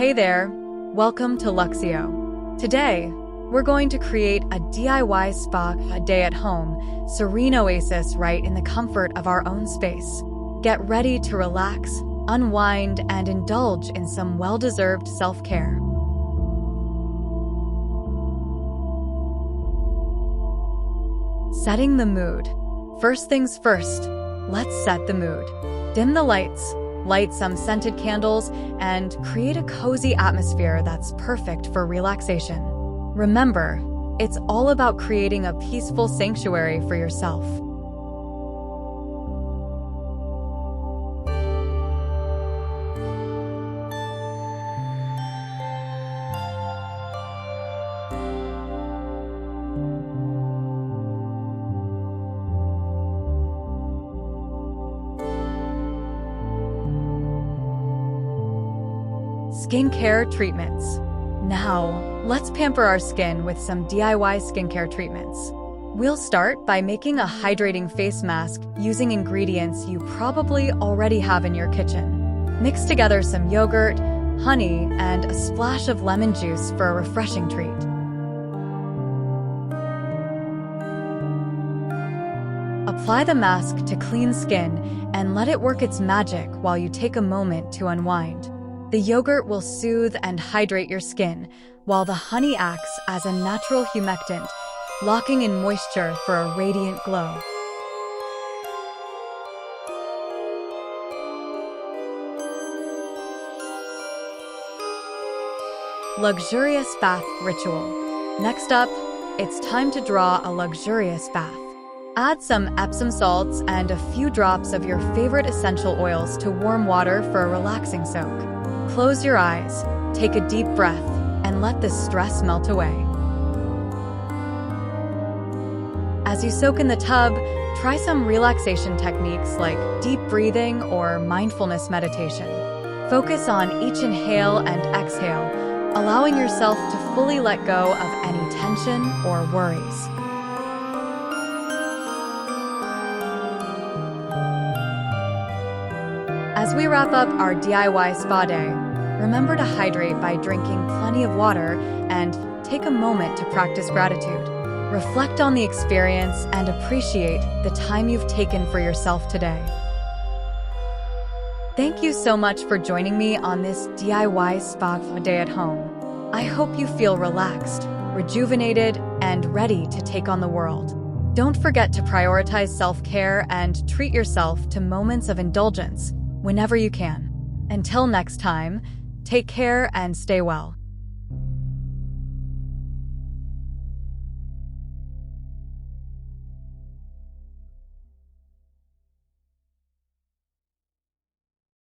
Hey there, welcome to Luxio. Today, we're going to create a DIY spa a day at home, serene oasis right in the comfort of our own space. Get ready to relax, unwind, and indulge in some well-deserved self-care. Setting the mood. First things first, let's set the mood. Dim the lights, light some scented candles, and create a cozy atmosphere that's perfect for relaxation. Remember, it's all about creating a peaceful sanctuary for yourself. Skincare treatments. Now, let's pamper our skin with some DIY skincare treatments. We'll start by making a hydrating face mask using ingredients you probably already have in your kitchen. Mix together some yogurt, honey, and a splash of lemon juice for a refreshing treat. Apply the mask to clean skin and let it work its magic while you take a moment to unwind. The yogurt will soothe and hydrate your skin, while the honey acts as a natural humectant, locking in moisture for a radiant glow. Luxurious bath ritual. Next up, it's time to draw a luxurious bath. Add some Epsom salts and a few drops of your favorite essential oils to warm water for a relaxing soak. Close your eyes, take a deep breath, and let the stress melt away. As you soak in the tub, try some relaxation techniques like deep breathing or mindfulness meditation. Focus on each inhale and exhale, allowing yourself to fully let go of any tension or worries. As we wrap up our DIY spa day, remember to hydrate by drinking plenty of water and take a moment to practice gratitude. Reflect on the experience and appreciate the time you've taken for yourself today. Thank you so much for joining me on this DIY spa day at home. I hope you feel relaxed, rejuvenated, and ready to take on the world. Don't forget to prioritize self-care and treat yourself to moments of indulgence whenever you can. Until next time, take care and stay well.